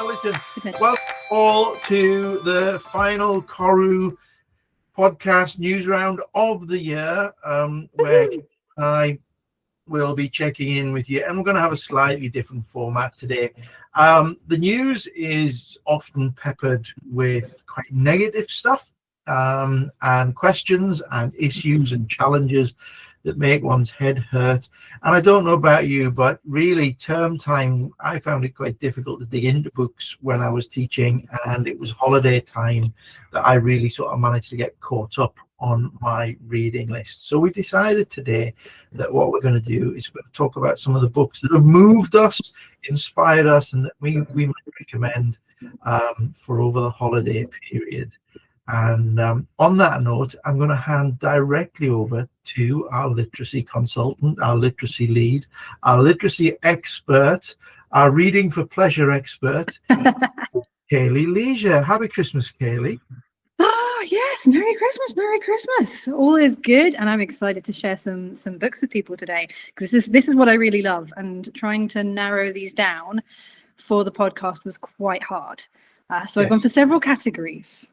Well, listen, welcome all to the final Koru podcast news round of the year, where I will be checking in with you, and we're going to have a slightly different format today. The news is often peppered with quite negative stuff, and questions and issues and challenges that make one's head hurt. And I don't know about you, but really term time, I found it quite difficult to dig into books when I was teaching, and it was holiday time that I really sort of managed to get caught up on my reading list. So we decided today that what we're going to do is we're going to talk about some of the books that have moved us, inspired us, and that we might recommend for over the holiday period. And on that note, I'm going to hand directly over to our literacy consultant, our literacy lead, our literacy expert, our reading for pleasure expert, Kaylee Leisure. Happy Christmas, Kaylee. Oh, yes. Merry Christmas. Merry Christmas. All is good. And I'm excited to share some books with people today, because this is what I really love. And trying to narrow these down for the podcast was quite hard. So I've gone for several categories.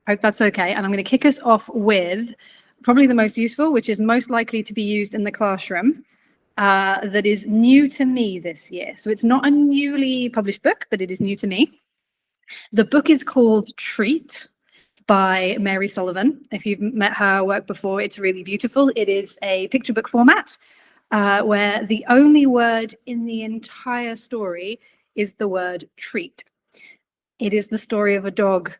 Hope that's okay. And I'm going to kick us off with probably the most useful, which is most likely to be used in the classroom, that is new to me this year. So it's not a newly published book, but it is new to me. The book is called Treat by Mary Sullivan. If you've met her work before, it's really beautiful. It is a picture book format where the only word in the entire story is the word treat. It is the story of a dog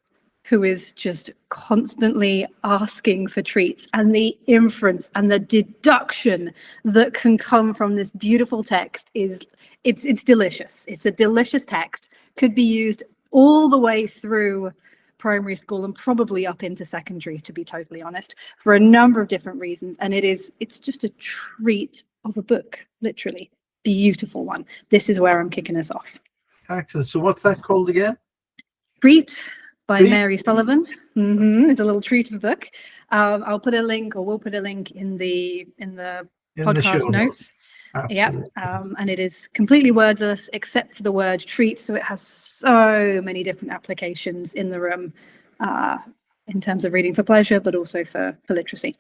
who is just constantly asking for treats, and the inference and the deduction that can come from this beautiful text it's delicious. It's a delicious text, could be used all the way through primary school and probably up into secondary, to be totally honest, for a number of different reasons. And it's just a treat of a book, literally beautiful one. This is where I'm kicking us off. Excellent. So what's that called again? Treat by Mary Sullivan. It's a little treat of a book. I'll put a link, or we'll put a link in the podcast notes. Yeah, and it is completely wordless except for the word treat. So it has so many different applications in the room in terms of reading for pleasure, but also for literacy.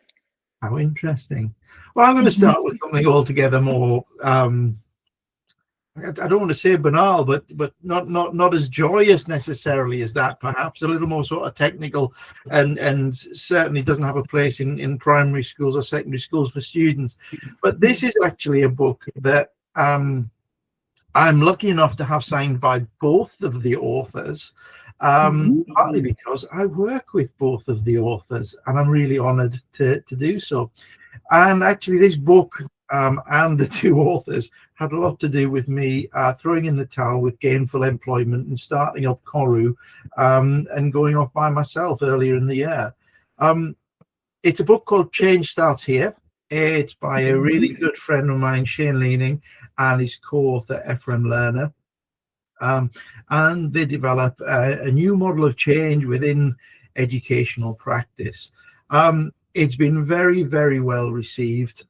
How interesting. Well, I'm going to start with something altogether more I don't want to say banal, but not as joyous necessarily as that, perhaps a little more sort of technical, and certainly doesn't have a place in primary schools or secondary schools for students. But this is actually a book that I'm lucky enough to have signed by both of the authors, partly because I work with both of the authors, and I'm really honored to do so. And actually this book and the two authors had a lot to do with me throwing in the towel with gainful employment and starting up Koru and going off by myself earlier in the year. It's a book called Change Starts Here. It's by a really good friend of mine, Shane Leaning, and his co-author, Ephraim Lerner. And they develop a new model of change within educational practice. It's been very, very well received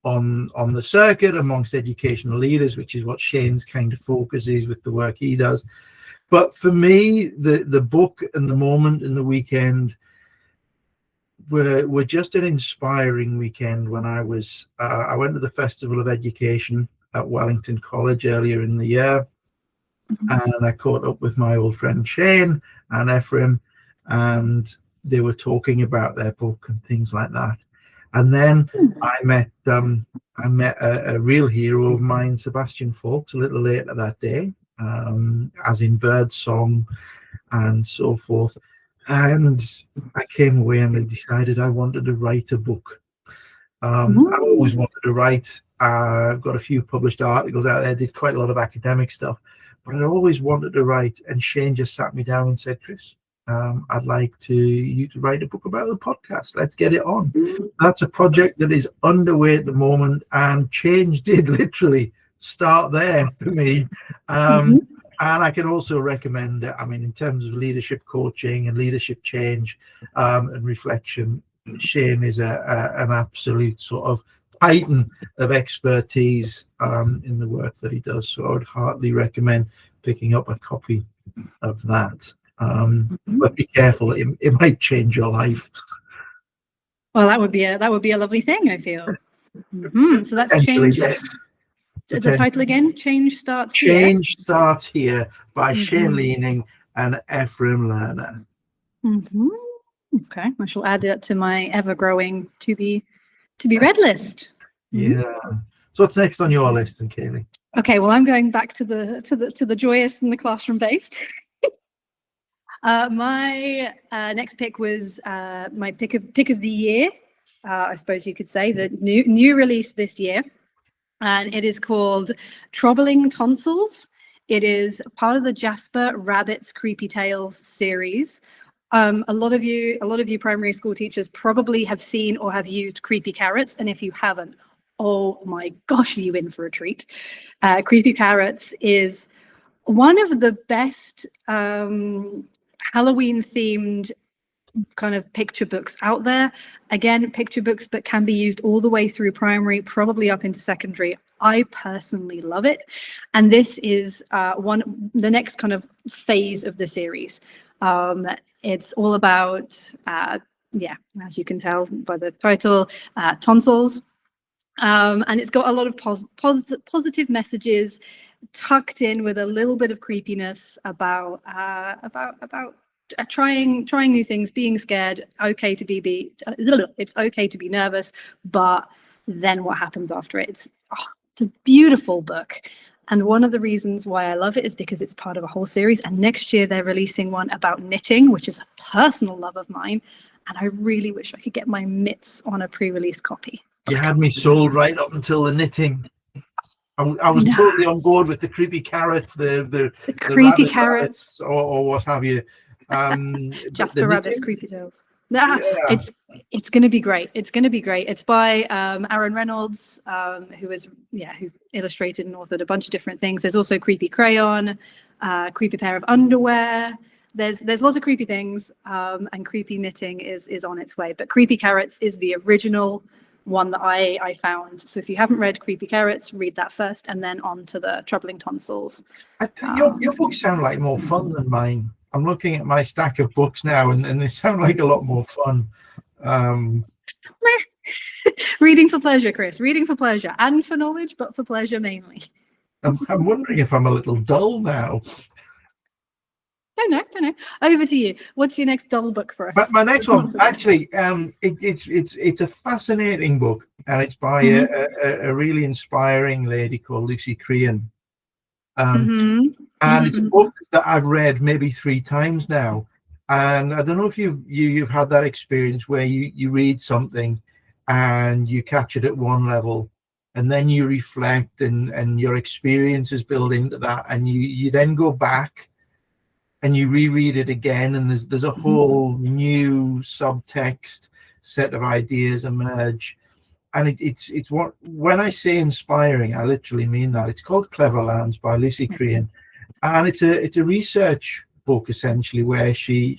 on the circuit amongst educational leaders, which is what Shane's kind of focus is with the work he does. But for me, the book and the moment and the weekend were just an inspiring weekend when I went to the Festival of Education at Wellington College earlier in the year, and I caught up with my old friend Shane and Ephraim, and they were talking about their book and things like that. And then I met a real hero of mine, Sebastian Faulks, a little later that day, as in Birdsong and so forth. And I came away and I decided I wanted to write a book. I always wanted to write. I've got a few published articles out there, did quite a lot of academic stuff, but I always wanted to write. And Shane just sat me down and said, Chris, I'd like you to write a book about the podcast. Let's get it on. That's a project that is underway at the moment, and change did literally start there for me. And I can also recommend that, I mean, in terms of leadership coaching and leadership change and reflection, Shane is an absolute sort of heighten of expertise in the work that he does. So I would heartily recommend picking up a copy of that. But be careful; it might change your life. Well, that would be a lovely thing, I feel. So that's Potentially, Change. yes. The title again? Change Starts Here. Change Starts Here by Shane Leaning and Ephraim Lerner. Okay, I shall add it to my ever-growing to be read list. Yeah. So what's next on your list, then, Kaylee? Okay, well, I'm going back to the joyous and the classroom based. My next pick was my pick of the year. I suppose you could say the new release this year, and it is called Troubling Tonsils. It is part of the Jasper Rabbit's Creepy Tales series. A lot of you primary school teachers probably have seen or have used Creepy Carrots, and if you haven't, oh my gosh, are you in for a treat? Creepy Carrots is one of the best Halloween-themed kind of picture books out there. Again, picture books, but can be used all the way through primary, probably up into secondary. I personally love it. And this is the next kind of phase of the series. It's all about, as you can tell by the title, tonsils. And it's got a lot of positive messages tucked in with a little bit of creepiness about trying new things, being scared. It's okay to be nervous, but then what happens after it? It's a beautiful book. And one of the reasons why I love it is because it's part of a whole series. And next year they're releasing one about knitting, which is a personal love of mine. And I really wish I could get my mitts on a pre-release copy. You had me sold right up until the knitting. I was totally on board with the creepy carrots, the creepy carrots, or what have you. Jasper Rabbit's Creepy Tales. It's going to be great. It's going to be great. It's by Aaron Reynolds, who's illustrated and authored a bunch of different things. There's also Creepy Crayon, Creepy Pair of Underwear. There's lots of creepy things, and creepy knitting is on its way. But Creepy Carrots is the original one that I found. So if you haven't read Creepy Carrots, read that first, and then on to the Troubling Tonsils. Your books sound like more fun than mine. I'm looking at my stack of books now, and they sound like a lot more fun. Reading for pleasure, Chris. Reading for pleasure and for knowledge, but for pleasure mainly. I'm wondering if I'm a little dull now. Don't know. Over to you. What's your next dull book for us? But my next one, actually, it's a fascinating book, and it's by a really inspiring lady called Lucy Crean. And it's a book that I've read maybe 3 times now. And I don't know if you've had that experience where you read something and you catch it at one level, and then you reflect and your experiences build into that, and you then go back and you reread it again, and there's a whole new subtext set of ideas emerge. And it's what, when I say inspiring, I literally mean that. It's called Cleverlands by Lucy Crean, and it's a research book essentially, where she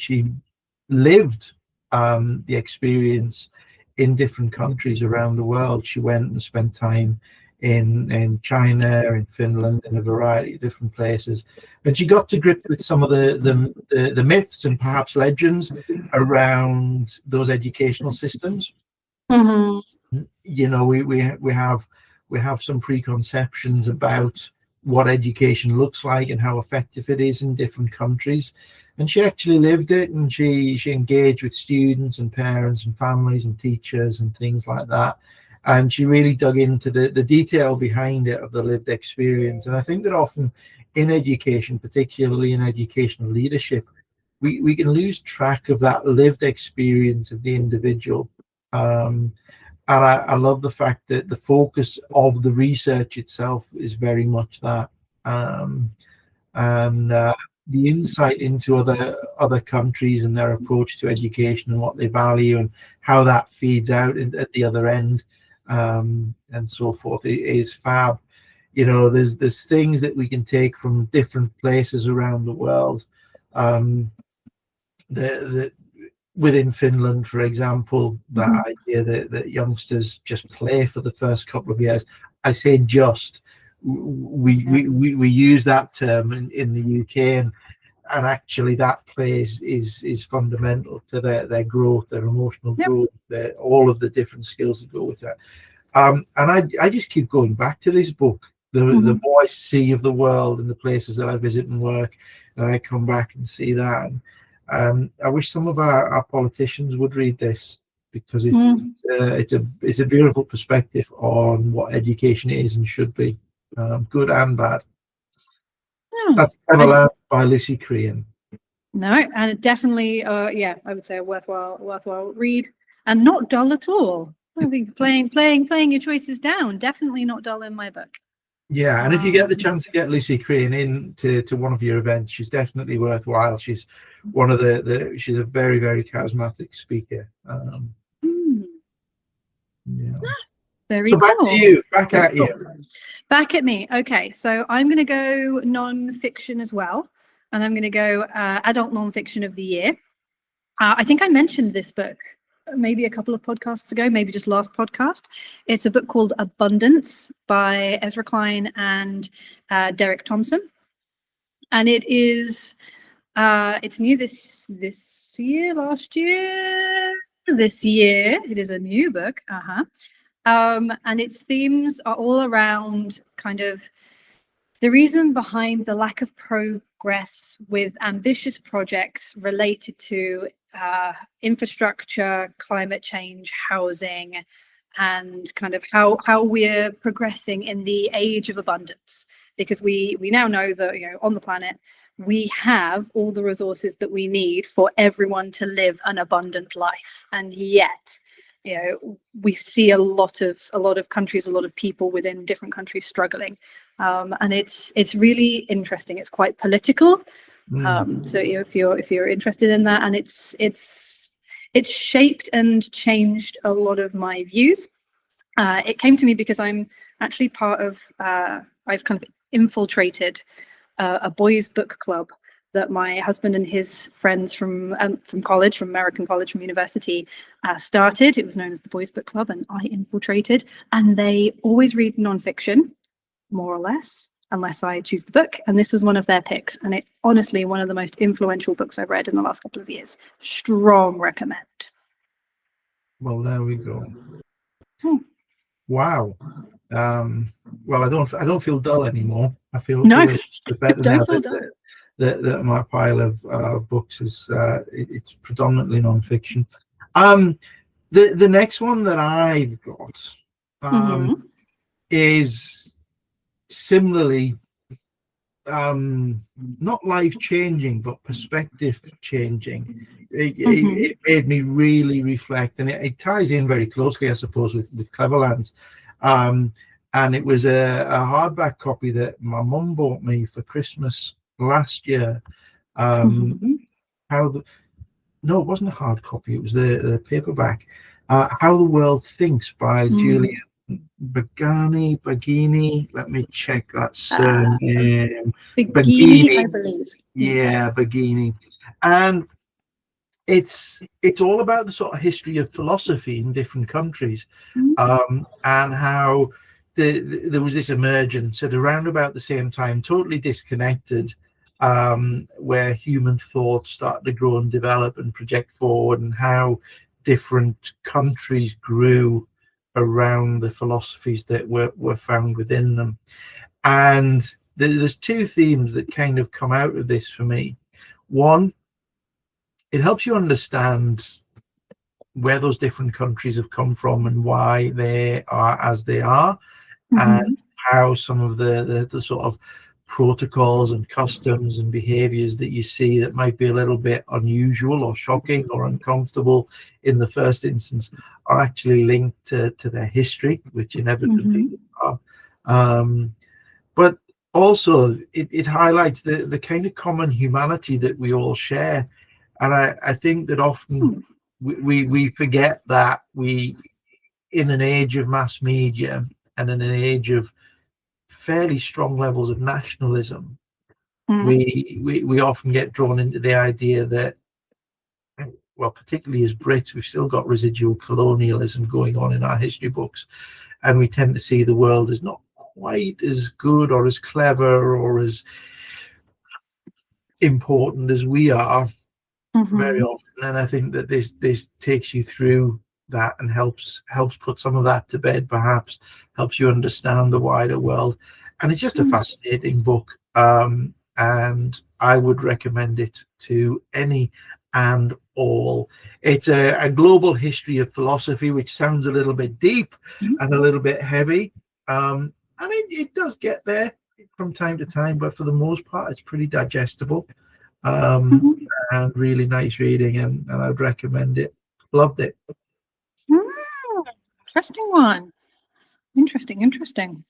lived the experience in different countries around the world. She went and spent time in China, in Finland, in a variety of different places, and she got to grips with some of the myths and perhaps legends around those educational systems. You know, we have some preconceptions about what education looks like and how effective it is in different countries, and she actually lived it, and she engaged with students and parents and families and teachers and things like that, and she really dug into the detail behind it of the lived experience. And I think that often in education, particularly in educational leadership, we can lose track of that lived experience of the individual. And I love the fact that the focus of the research itself is very much that, and the insight into other countries and their approach to education and what they value and how that feeds out at the other end, and so forth, is fab. You know, there's things that we can take from different places around the world. within Finland, for example, that Mhm. idea that youngsters just play for the first couple of years. I say just. We use that term in the UK, and actually that play is fundamental to their growth, their emotional Yep. growth, all of the different skills that go with that. And I just keep going back to this book. The more I see of the world and the places that I visit and work, and I come back and see that. And I wish some of our politicians would read this, because it's a beautiful perspective on what education is and should be, good and bad. Yeah. That's Clever by Lucy Crean. No, and definitely, yeah, I would say a worthwhile read, and not dull at all. I think playing your choices down, definitely not dull in my book. Yeah, and if you get the chance to get Lucy Crean in to one of your events, she's definitely worthwhile. She's one of she's a very, very charismatic speaker. Yeah. Very so back cool. to you, back at you. Back at me. Okay, so I'm going to go non-fiction as well, and I'm going to go adult non-fiction of the year. I think I mentioned this book maybe a couple of podcasts ago, maybe just last podcast. It's a book called Abundance by Ezra Klein and Derek Thompson, and it is it's new this year, last year, this year. It is a new book. And its themes are all around kind of the reason behind the lack of progress with ambitious projects related to infrastructure, climate change, housing, and kind of how we're progressing in the age of abundance. Because we now know that, you know, on the planet we have all the resources that we need for everyone to live an abundant life, and yet, you know, we see a lot of countries, a lot of people within different countries struggling, and it's really interesting. It's quite political, so if you're interested in that, and it's shaped and changed a lot of my views. It came to me because I'm actually part of I've kind of infiltrated a boys' book club that my husband and his friends from college, from American college, from university, started. It was known as the Boys Book Club, and I infiltrated. And they always read nonfiction, more or less, unless I choose the book. And this was one of their picks. And it's honestly one of the most influential books I've read in the last couple of years. Strong recommend. Well, there we go. Wow. Well, I don't feel dull anymore. I feel better now that my pile of books is it's predominantly non-fiction. The next one that I've got is similarly not life changing, but perspective changing. It made me really reflect, and it ties in very closely, I suppose, with Cleverlands. And it was a hardback copy that my mum bought me for Christmas last year. It wasn't a hard copy, it was the paperback. How the World Thinks by Julian Baggini. Let me check that surname. Baggini, I believe. Yeah, Baggini. And it's all about the sort of history of philosophy in different countries, and how there was this emergence at around about the same time, totally disconnected, where human thought started to grow and develop and project forward, and how different countries grew around the philosophies that were found within them. And there's two themes that kind of come out of this for me. One, it helps you understand where those different countries have come from and why they are as they are, and how some of the sort of protocols and customs and behaviors that you see that might be a little bit unusual or shocking or uncomfortable in the first instance are actually linked to their history, which inevitably are. But also it highlights the kind of common humanity that we all share. And I think that often we forget that we, in an age of mass media and in an age of fairly strong levels of nationalism, we often get drawn into the idea that well, particularly as Brits, we've still got residual colonialism going on in our history books, and we tend to see the world as not quite as good or as clever or as important as we are very often. And I think that this takes you through that and helps put some of that to bed, perhaps helps you understand the wider world. And it's just a fascinating book, and I would recommend it to any and all. It's a global history of philosophy, which sounds a little bit deep and a little bit heavy, and it does get there from time to time, but for the most part it's pretty digestible, and really nice reading, and I'd recommend it. Loved it. Interesting one. Interesting.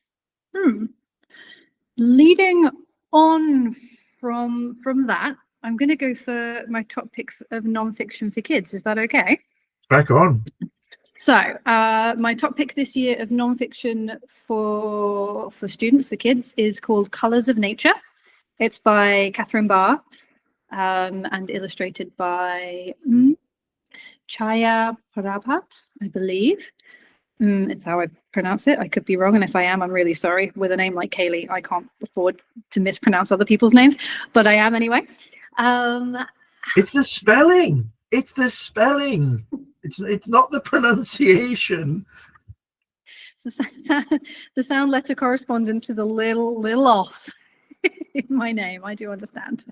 Leading on from that, I'm going to go for my top pick of non-fiction for kids. Is that okay? Crack on. So my top pick this year of non-fiction for students, for kids, is called Colors of Nature. It's by Catherine Barr, and illustrated by Chaya Prabhat, I believe. It's how I pronounce it. I could be wrong, and if I am, I'm really sorry. With a name like Kaylee, I can't afford to mispronounce other people's names, but I am anyway. It's the spelling. It's the spelling. It's not the pronunciation. The sound letter correspondence is a little off in my name. I do understand.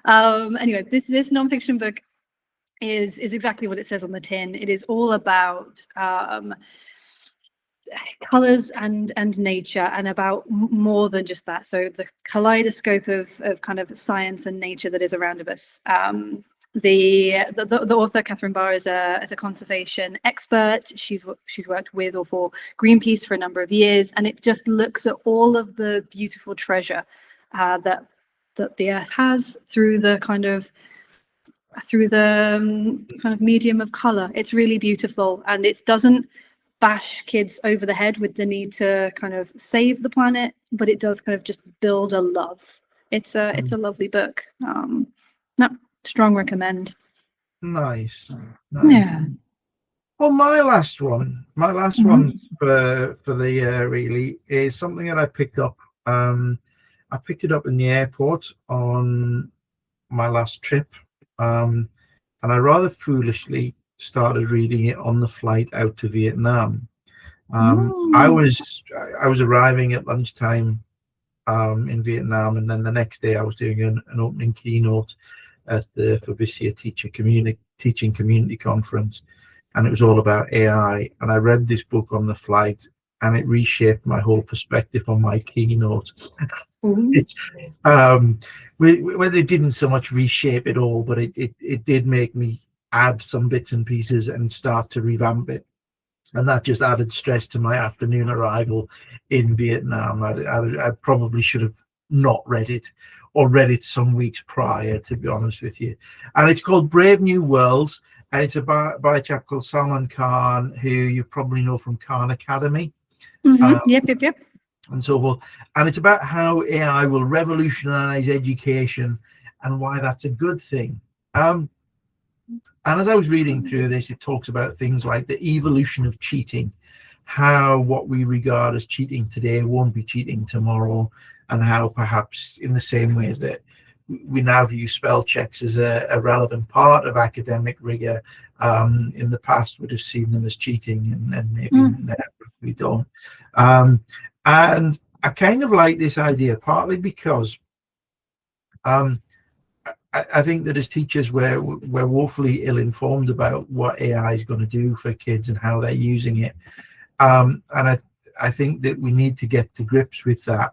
Anyway, this nonfiction book is exactly what it says on the tin. It is all about colors and nature, and about more than just that. So the kaleidoscope of kind of science and nature that is around us. The author, Catherine Barr, is a conservation expert. She's worked with or for Greenpeace for a number of years, and it just looks at all of the beautiful treasure that the earth has through the kind of medium of color. It's really beautiful, and it doesn't bash kids over the head with the need to kind of save the planet, but it does kind of just build a love. It's a lovely book. No, strong recommend. Nice. Yeah. Well, my last one for the year really is something that I picked up. I picked it up in the airport on my last trip, and I rather foolishly started reading it on the flight out to Vietnam. I was arriving at lunchtime in Vietnam, and then the next day I was doing an opening keynote at the Fabricia Teaching Community Conference, and it was all about AI. And I read this book on the flight, and it reshaped my whole perspective on my keynote. Well, it didn't so much reshape it all, but it did make me add some bits and pieces and start to revamp it. And that just added stress to my afternoon arrival in Vietnam. I probably should have not read it, or read it some weeks prior, to be honest with you. And it's called Brave New Worlds, and it's by a chap called Salman Khan, who you probably know from Khan Academy. Yep. And so forth. And it's about how AI will revolutionize education and why that's a good thing. And as I was reading through this, it talks about things like the evolution of cheating, how what we regard as cheating today won't be cheating tomorrow, and how perhaps in the same way that we now view spell checks as a relevant part of academic rigor, in the past would have seen them as cheating, and maybe now we don't. And I kind of like this idea, partly because I think that as teachers we're woefully ill-informed about what AI is going to do for kids and how they're using it, and I think that we need to get to grips with that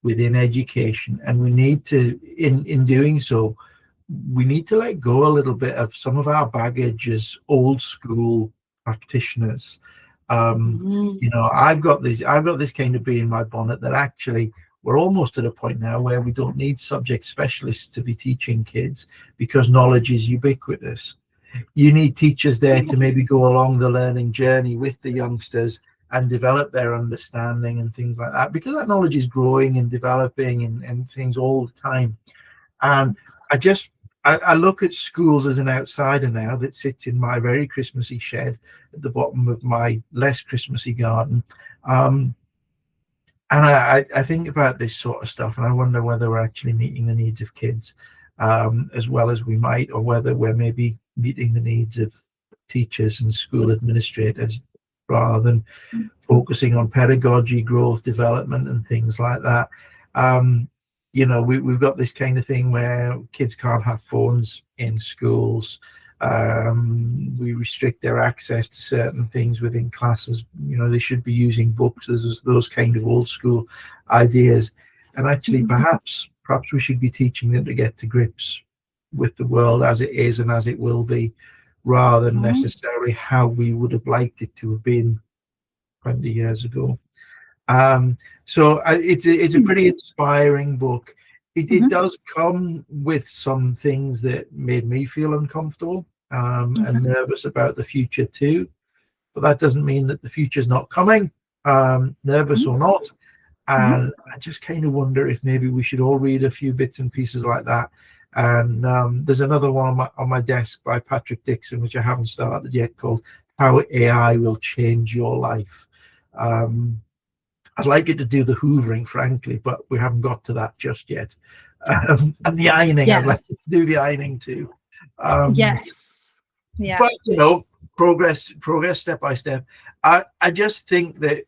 within education, and we need to, in doing so, we need to let go a little bit of some of our baggage as old school practitioners. You know, I've got this kind of bee in my bonnet that actually we're almost at a point now where we don't need subject specialists to be teaching kids, because knowledge is ubiquitous. You need teachers there to maybe go along the learning journey with the youngsters and develop their understanding and things like that, because that knowledge is growing and developing and things all the time. And I look at schools as an outsider now that sits in my very Christmassy shed at the bottom of my less Christmassy garden. And I think about this sort of stuff, and I wonder whether we're actually meeting the needs of kids as well as we might, or whether we're maybe meeting the needs of teachers and school administrators rather than focusing on pedagogy, growth, development, and things like that. We've got this kind of thing where kids can't have phones in schools. We restrict their access to certain things within classes. They should be using books. There's those kind of old school ideas. And actually, perhaps we should be teaching them to get to grips with the world as it is and as it will be, rather than necessarily how we would have liked it to have been 20 years ago. So it's a pretty inspiring book. It does come with some things that made me feel uncomfortable and nervous about the future too. But that doesn't mean that the future's not coming, nervous or not. And I just kind of wonder if maybe we should all read a few bits and pieces like that. And there's another one on my desk by Patrick Dixon, which I haven't started yet, called How AI Will Change Your Life. I'd like it to do the hoovering, frankly, but we haven't got to that just yet. And the ironing, I'd like it to do the ironing too. Yes. Yeah. But, progress step by step. I just think that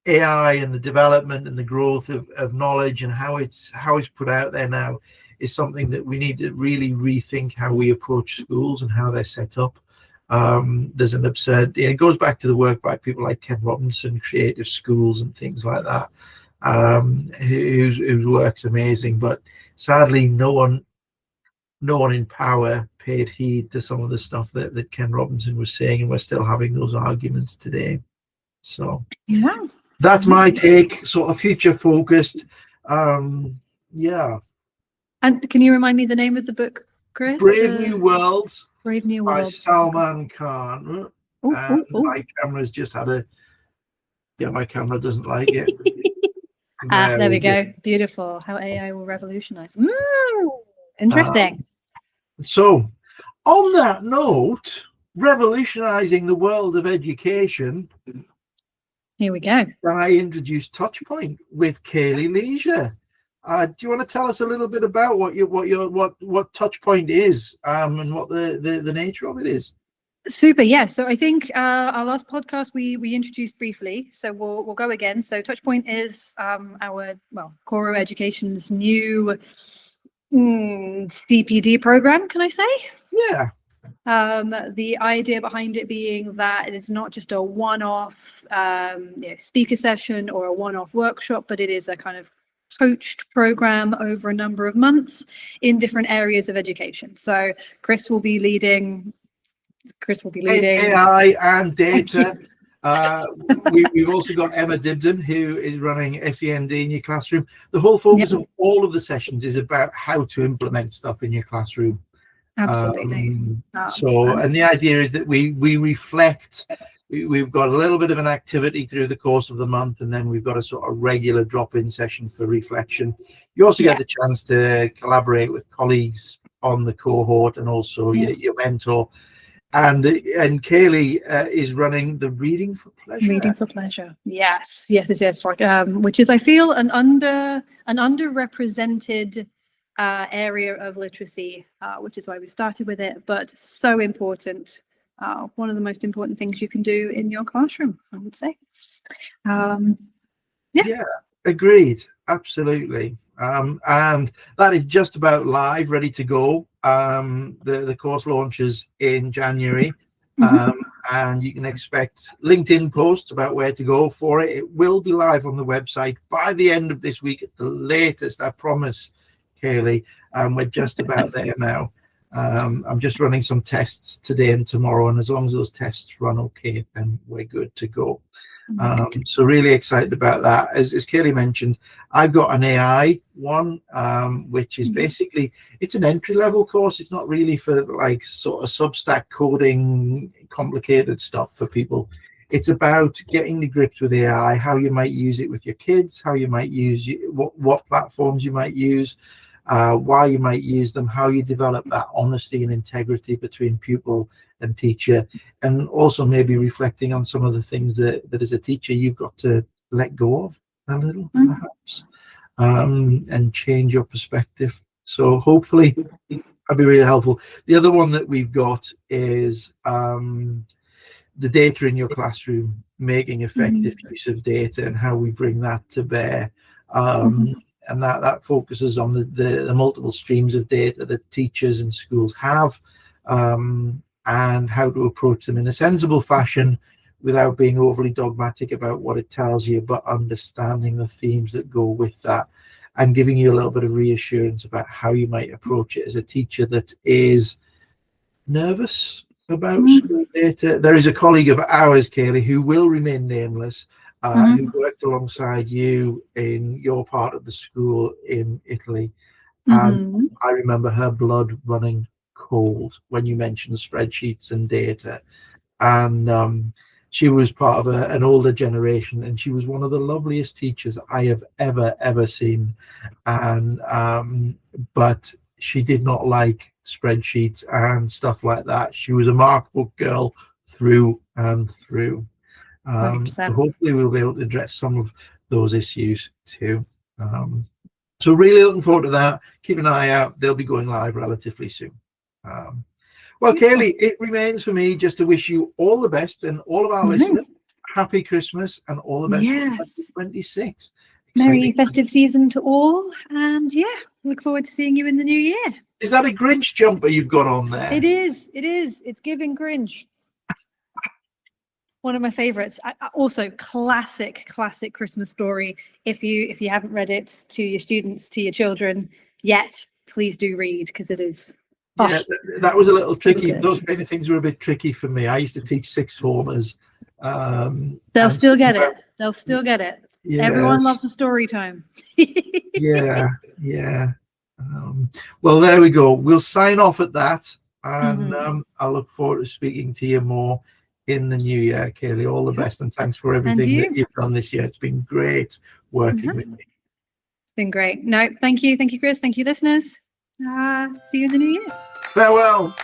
AI and the development and the growth of knowledge and how it's put out there now is something that we need to really rethink how we approach schools and how they're set up. There's an absurd, it goes back to the work by people like Ken Robinson, Creative Schools and things like that, whose work's amazing, but sadly no one in power paid heed to some of the stuff that Ken Robinson was saying, and we're still having those arguments today. So that's my take, sort of future focused. And can you remind me the name of the book, Chris? Brave New Worlds. Brave New by Worlds. Salman Khan. My camera's just had my camera doesn't like it. There we go. Beautiful. How AI will revolutionize. Interesting. So on that note, revolutionizing the world of education, here we go. I introduced Touchpoint with Kaylee Leisure. Do you want to tell us a little bit about what Touchpoint is and what the nature of it is? Super, yeah. So I think our last podcast we introduced briefly, so we'll go again. So Touchpoint is our Koru Education's new CPD program. Can I say? Yeah. The idea behind it being that it's not just a one-off speaker session or a one-off workshop, but it is a kind of coached program over a number of months in different areas of education. So Chris will be leading AI and data. We've also got Emma Dibden, who is running SEND in your classroom. The whole focus of all of the sessions is about how to implement stuff in your classroom. Absolutely. And the idea is that we reflect. We've got a little bit of an activity through the course of the month, and then we've got a sort of regular drop-in session for reflection. You also get the chance to collaborate with colleagues on the cohort and also your mentor. And Kaylee is running the Reading for Pleasure. Reading for Pleasure. Yes. Which is, I feel, an underrepresented area of literacy, which is why we started with it, but so important. One of the most important things you can do in your classroom, I would say. Yeah, agreed. Absolutely. And that is just about live, ready to go. The course launches in January, and you can expect LinkedIn posts about where to go for it. It will be live on the website by the end of this week at the latest, I promise, Kaylee. We're just about there now. I'm just running some tests today and tomorrow, and as long as those tests run okay, then we're good to go. So really excited about that. As Kaylee mentioned, I've got an AI one, which is basically, it's an entry-level course. It's not really for like sort of Substack coding, complicated stuff for people. It's about getting to grips with AI, how you might use it with your kids, how you might use what platforms you might use. why you might use them, how you develop that honesty and integrity between pupil and teacher, and also maybe reflecting on some of the things that as a teacher you've got to let go of a little, perhaps, and change your perspective. So hopefully that'll be really helpful. The other one that we've got is the data in your classroom, making effective use of data and how we bring that to bear. And that focuses on the multiple streams of data that teachers and schools have, and how to approach them in a sensible fashion without being overly dogmatic about what it tells you, but understanding the themes that go with that, and giving you a little bit of reassurance about how you might approach it as a teacher that is nervous about school data. There is a colleague of ours, Kaylee, who will remain nameless, who worked alongside you in your part of the school in Italy. And I remember her blood running cold when you mentioned spreadsheets and data. And she was part of an older generation, and she was one of the loveliest teachers I have ever seen. And but she did not like spreadsheets and stuff like that. She was a markbook girl through and through. So hopefully we'll be able to address some of those issues too. So really looking forward to that. Keep an eye out. They'll be going live relatively soon. Well, Kaylee, it remains for me just to wish you all the best, and all of our listeners happy Christmas and all the best for 2026. Merry festive season to all, and look forward to seeing you in the new year. Is that a Grinch jumper you've got on there? It is. It's giving Grinch. One of my favorites. Also, classic Christmas story. If you haven't read it to your students, to your children yet, please do read, because it is. Yeah, that was a little tricky. Those kind of things were a bit tricky for me. I used to teach sixth formers. They'll still get it. They'll still get it. Yes. Everyone loves a story time. Yeah. Well, there we go. We'll sign off at that, and I look forward to speaking to you more in the new year, Kaylee. All the best, and thanks for everything that you've done this year. It's been great working with you. It's been great. No, thank you, Chris. Thank you, listeners. See you in the new year. Farewell.